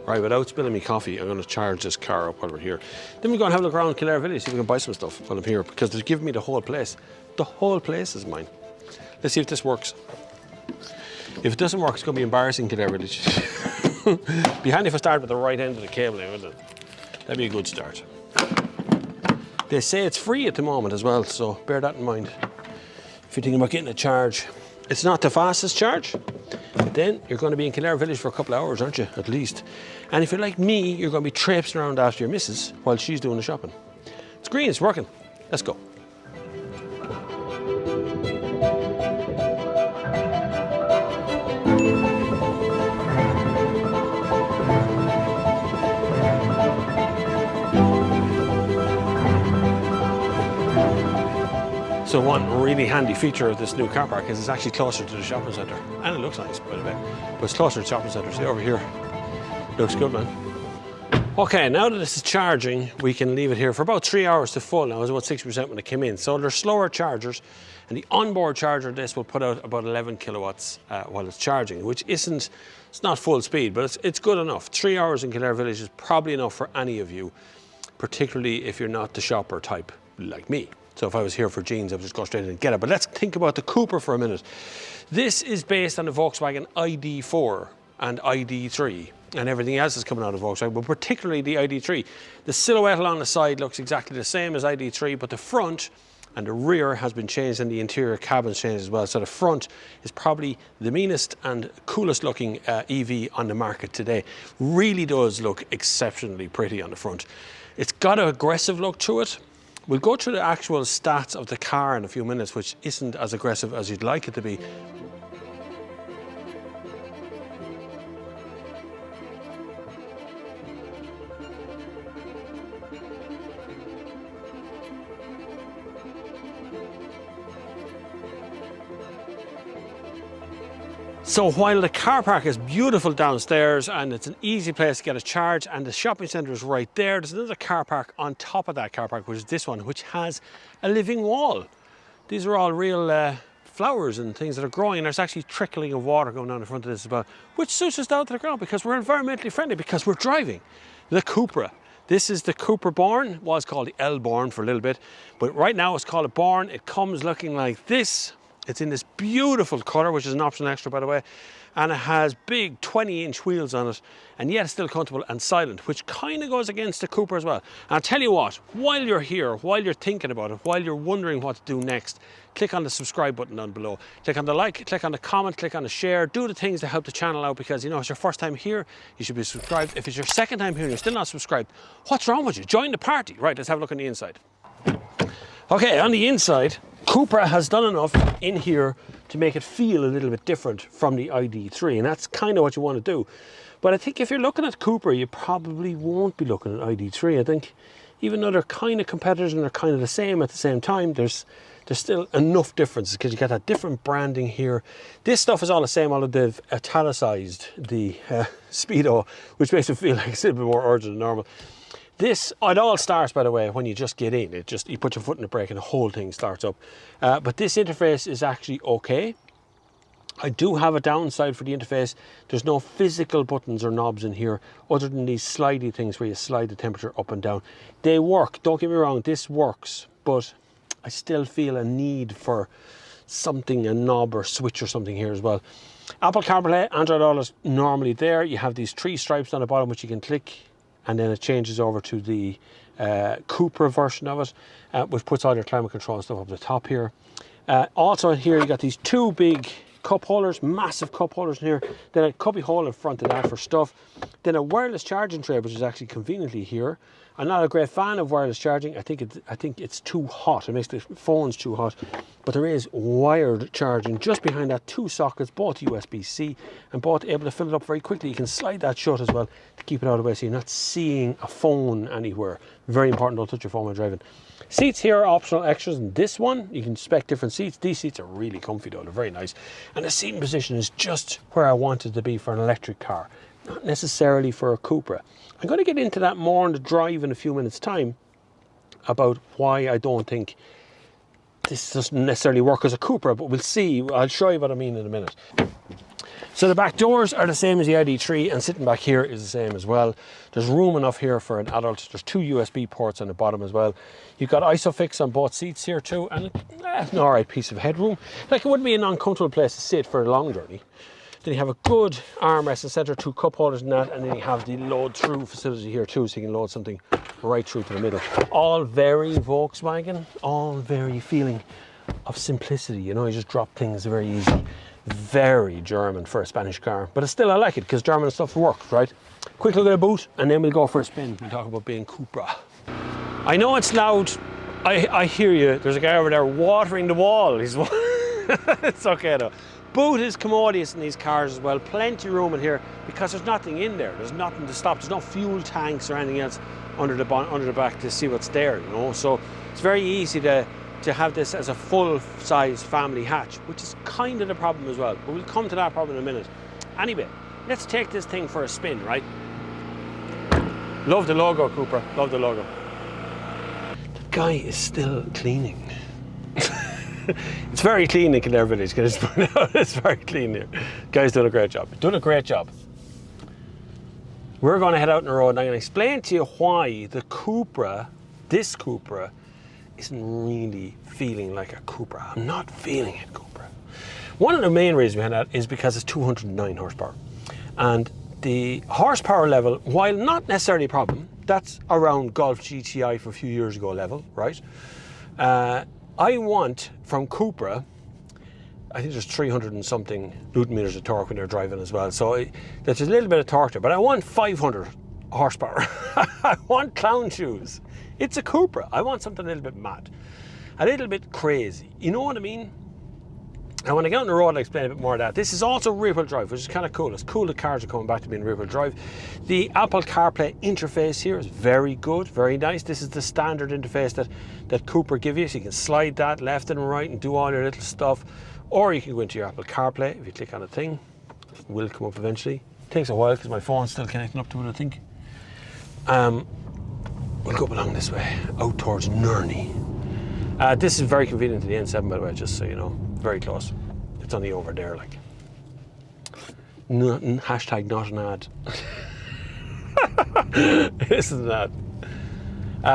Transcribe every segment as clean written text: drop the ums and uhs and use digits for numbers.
Right, without spilling me coffee, I'm going to charge this car up while we're here. Then we're going to have a look around Kildare Village, see if we can buy some stuff while I'm here, because they're giving me the whole place. The whole place is mine. Let's see if this works. If it doesn't work, it's going to be embarrassing, Kildare Village. Be handy if I start with the right end of the cable now, wouldn't it? That'd be a good start. They say it's free at the moment as well, so bear that in mind. If you're thinking about getting a charge, it's not the fastest charge, but then you're going to be in Kildare Village for a couple of hours, aren't you, at least? And if you're like me, you're going to be traipsing around after your missus while she's doing the shopping. It's green, it's working. Let's go. So one really handy feature of this new car park is it's actually closer to the shopping centre. And it looks nice, by the way. But it's closer to the shopping centre. See over here. Looks good, man. Okay, now that this is charging, we can leave it here for about 3 hours to full. Now, it was about 60% when it came in. So they're slower chargers. And the onboard charger of this will put out about 11 kilowatts while it's charging, which isn't, it's not full speed, but it's good enough. 3 hours in Kildare Village is probably enough for any of you, particularly if you're not the shopper type like me. So if I was here for jeans, I would just go straight in and get it. But let's think about the Cupra for a minute. This is based on the Volkswagen ID4 and ID3, and everything else is coming out of Volkswagen, but particularly the ID3. The silhouette along the side looks exactly the same as ID3, but the front and the rear has been changed and the interior cabin's changed as well. So the front is probably the meanest and coolest looking EV on the market today. Really does look exceptionally pretty on the front. It's got an aggressive look to it. We'll go through the actual stats of the car in a few minutes, which isn't as aggressive as you'd like it to be. So while the car park is beautiful downstairs and it's an easy place to get a charge and the shopping centre is right there, there's another car park on top of that car park, which is this one, which has a living wall. These are all real flowers and things that are growing, and there's actually trickling of water going down in front of this as well, which suits us down to the ground because we're environmentally friendly, because we're driving the Cupra. This is the Cupra Born. It was called the L Born for a little bit, but right now it's called a Born. It comes looking like this. It's in this beautiful colour, which is an optional extra, by the way, and it has big 20-inch wheels on it, and yet it's still comfortable and silent, which kind of goes against the Cupra as well. And I'll tell you what, while you're here, while you're thinking about it, while you're wondering what to do next, click on the subscribe button down below. Click on the like, click on the comment, click on the share. Do the things that help the channel out, because, you know, it's your first time here, you should be subscribed. If it's your second time here and you're still not subscribed, what's wrong with you? Join the party. Right, let's have a look on the inside. Okay, on the inside, Cupra has done enough in here to make it feel a little bit different from the ID3, and that's kind of what you want to do. But I think if you're looking at Cupra, you probably won't be looking at ID3. I think even though they're kind of competitors and they're kind of the same at the same time, there's still enough differences because you get that different branding here. This stuff is all the same, although they've italicized the speedo, which makes it feel like it's a little bit more urgent than normal. This, it all starts, by the way, when you just get in. You put your foot in the brake and the whole thing starts up. But this interface is actually okay. I do have a downside for the interface. There's no physical buttons or knobs in here other than these slidey things where you slide the temperature up and down. They work, don't get me wrong, this works, but I still feel a need for something, a knob or switch or something here as well. Apple CarPlay, Android Auto is normally there. You have these 3 stripes on the bottom which you can click, and then it changes over to the Cupra version of it, which puts all your climate control and stuff up the top here. Also here you got these 2 big cup holders, massive cup holders in here, then a cubby hole in front of that for stuff, then a wireless charging tray, which is actually conveniently here. I'm not a great fan of wireless charging. I think it's too hot. It makes the phones too hot. But there is wired charging just behind that, 2 sockets, both USB-C, and both able to fill it up very quickly. You can slide that shut as well to keep it out of the way so you're not seeing a phone anywhere. Very important, don't touch your phone while driving. Seats here are optional extras. In this one, you can spec different seats. These seats are really comfy though, they're very nice. And the seating position is just where I wanted to be for an electric car, not necessarily for a Cupra. I'm going to get into that more on the drive in a few minutes' time about why I don't think this doesn't necessarily work as a Cupra, but we'll see. I'll show you what I mean in a minute. So the back doors are the same as the ID3, and sitting back here is the same as well. There's room enough here for an adult. There's 2 USB ports on the bottom as well. You've got ISOFIX on both seats here too, and an alright piece of headroom. Like, it wouldn't be an uncomfortable place to sit for a long journey. Then you have a good armrest and centre, 2 cup holders in that, and then you have the load through facility here too, so you can load something right through to the middle. All very Volkswagen, all very feeling of simplicity. You know, you just drop things very easy. Very German for a Spanish car, but still I like it because German stuff works, right? Quick look at the boot, and then we'll go for a spin. We'll talk about being Cupra. I know it's loud. I hear you. There's a guy over there watering the wall. He's it's okay though. Boot is commodious in these cars as well. Plenty of room in here because there's nothing in there. There's nothing to stop. There's no fuel tanks or anything else under the back to see what's there, you know. So it's very easy to have this as a full-size family hatch, which is kind of the problem as well. But we'll come to that problem in a minute. Anyway, let's take this thing for a spin, right? Love the logo, Cupra. Love the logo. The guy is still cleaning. It's very clean in Kildare Village. Can I just point out? It's very clean here. Guy's doing a great job. Doing a great job. We're going to head out on the road, and I'm going to explain to you why the Cupra, this Cupra, isn't really feeling like a Cupra. I'm not feeling it, Cupra. One of the main reasons behind that is because it's 209 horsepower. And the horsepower level, while not necessarily a problem, that's around Golf GTI from a few years ago level, right? I want from Cupra, I think there's 300 and something Newton meters of torque when you're driving as well. So there's a little bit of torque there, but I want 500 horsepower. I want clown shoes. It's a Cupra. I want something a little bit mad, a little bit crazy. You know what I mean? And when I get on the road, I'll explain a bit more of that. This is also rear-wheel drive, which is kind of cool. It's cool that cars are coming back to being rear-wheel drive. The Apple CarPlay interface here is very good, very nice. This is the standard interface that Cupra give you, so you can slide that left and right and do all your little stuff. Or you can go into your Apple CarPlay. If you click on a thing, it will come up eventually. It takes a while because my phone's still connecting up to it, I think. We'll go along this way, out towards Nurney. This is very convenient to the N7, by the way, just so you know. Very close. It's only over there, like. Hashtag not an ad. This is an ad.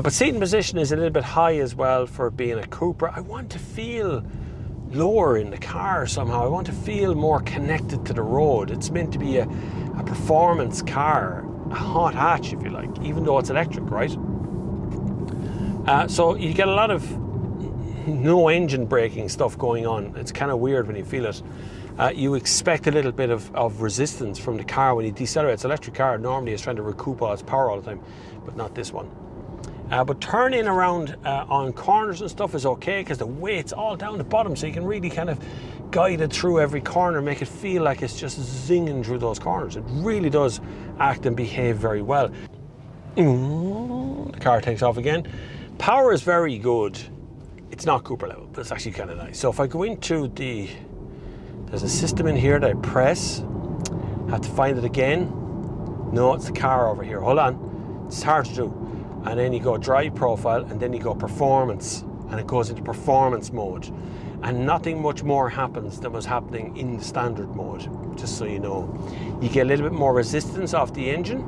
But seating position is a little bit high as well for being a Cupra. I want to feel lower in the car somehow. I want to feel more connected to the road. It's meant to be a performance car, a hot hatch, if you like, even though it's electric, right? So you get a lot of no engine braking stuff going on. It's kind of weird when you feel it. You expect a little bit of resistance from the car when you decelerate. It's an electric car. Normally it's trying to recoup all its power all the time, but not this one. But turning around on corners and stuff is okay because the weight's all down the bottom, so you can really kind of guide it through every corner, make it feel like it's just zinging through those corners. It really does act and behave very well. The car takes off again. Power is very good. It's not Cupra level, but it's actually kind of nice. So if I go into there's a system in here that I press, have to find it again. No, it's the car over here. Hold on, it's hard to do. And then you go drive profile, and then you go performance, and it goes into performance mode. And nothing much more happens than was happening in the standard mode, just so you know. You get a little bit more resistance off the engine,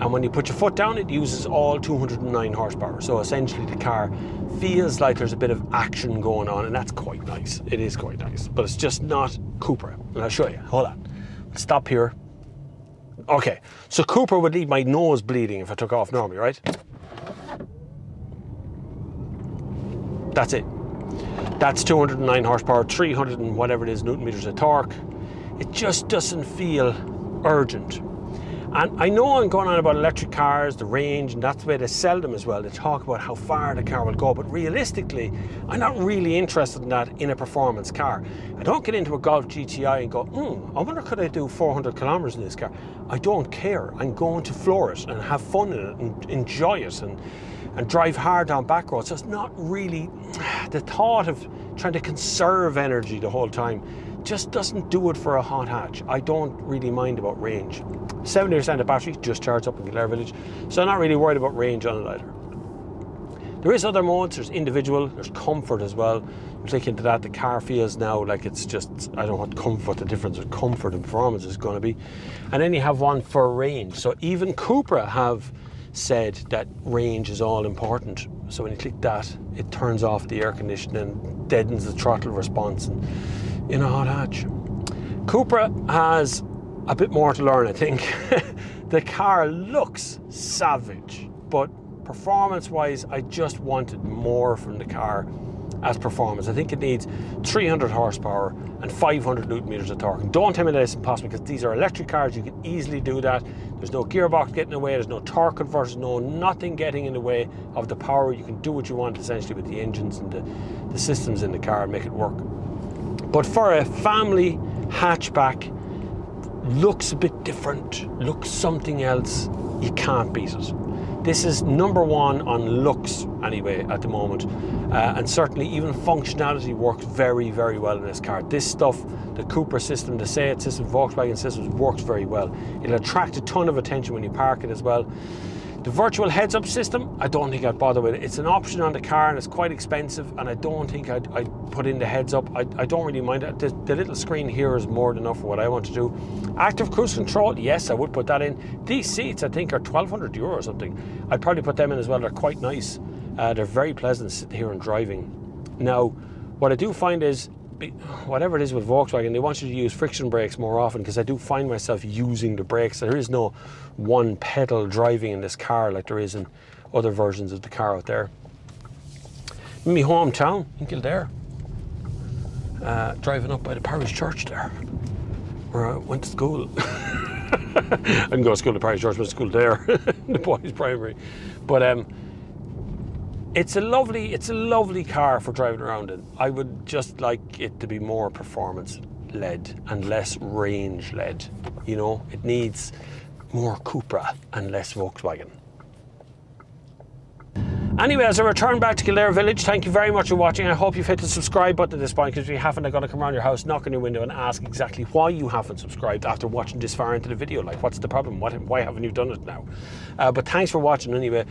and when you put your foot down, it uses all 209 horsepower. So essentially the car feels like there's a bit of action going on, and that's quite nice. It is quite nice, but it's just not Cupra. And I'll show you, hold on. Stop here. Okay, so Cupra would leave my nose bleeding if I took off normally, right? That's it. That's 209 horsepower, 300 and whatever it is Newton meters of torque. It just doesn't feel urgent. And I know I'm going on about electric cars, the range, and that's the way they sell them as well. They talk about how far the car will go, but realistically, I'm not really interested in that in a performance car. I don't get into a Golf GTI and go, I wonder could I do 400 kilometers in this car? I don't care. I'm going to floor it and have fun in it and enjoy it and drive hard down back roads. So it's not really, the thought of trying to conserve energy the whole time just doesn't do it for a hot hatch. I don't really mind about range. 70% of battery just charged up in Kildare Village, so I'm not really worried about range on it either. There is other modes, there's individual, there's comfort as well. You click into that, the car feels now like it's just, I don't know what the difference of comfort and performance is going to be. And then you have one for range. So even Cupra have said that range is all important. So when you click that, it turns off the air conditioning, deadens the throttle response, and in a hot hatch. Cupra has a bit more to learn, I think. The car looks savage, but performance-wise, I just wanted more from the car as performance. I think it needs 300 horsepower and 500 newton meters of torque. And don't tell me that it's impossible, because these are electric cars. You can easily do that. There's no gearbox getting in the way. There's no torque converters. Nothing getting in the way of the power. You can do what you want essentially with the engines and the systems in the car and make it work. But for a family hatchback, looks a bit different, looks something else. You can't beat it. This is number one on looks anyway at the moment, and certainly even functionality works very, very well in this car. This stuff, the Cupra system, the Seat system, Volkswagen systems, works very well. It'll attract a ton of attention when you park it as well. The virtual heads-up system, I don't think I'd bother with it. It's an option on the car and it's quite expensive, and I don't think I'd put in the heads-up. I don't really mind it. The little screen here is more than enough for what I want to do. Active cruise control, yes, I would put that in. These seats, I think, are €1,200 or something. I'd probably put them in as well. They're quite nice. They're very pleasant sitting here and driving. Now, what I do find is, whatever it is with Volkswagen, they want you to use friction brakes more often, because I do find myself using the brakes. There is no one pedal driving in this car like there is in other versions of the car out there. In my hometown in Kildare, driving up by the parish church there, where I went to school. I didn't go to school at the parish church, but school there, the boys' primary. But it's a lovely car for driving around in. I would just like it to be more performance led and less range led. You know, it needs more Cupra and less Volkswagen. Anyway, as I return back to Kildare Village, thank you very much for watching. I hope you've hit the subscribe button at this point, because if you haven't, I'm going to come around your house, knock on your window and ask exactly why you haven't subscribed after watching this far into the video. Like, what's the problem? Why haven't you done it now? But thanks for watching anyway.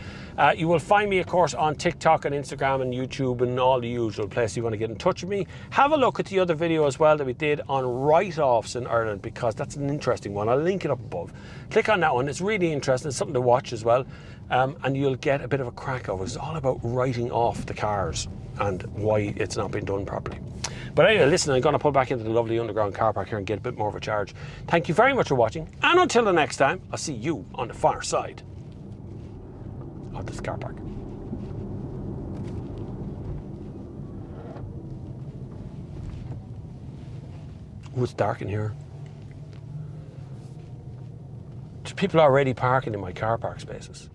You will find me, of course, on TikTok and Instagram and YouTube and all the usual places you want to get in touch with me. Have a look at the other video as well that we did on write-offs in Ireland, because that's an interesting one. I'll link it up above. Click on that one. It's really interesting. It's something to watch as well. And you'll get a bit of a crack of it. It's all about writing off the cars and why it's not been done properly. But anyway, listen, I'm going to pull back into the lovely underground car park here and get a bit more of a charge. Thank you very much for watching, and until the next time, I'll see you on the far side of this car park. Oh, it's dark in here. There's people already parking in my car park spaces.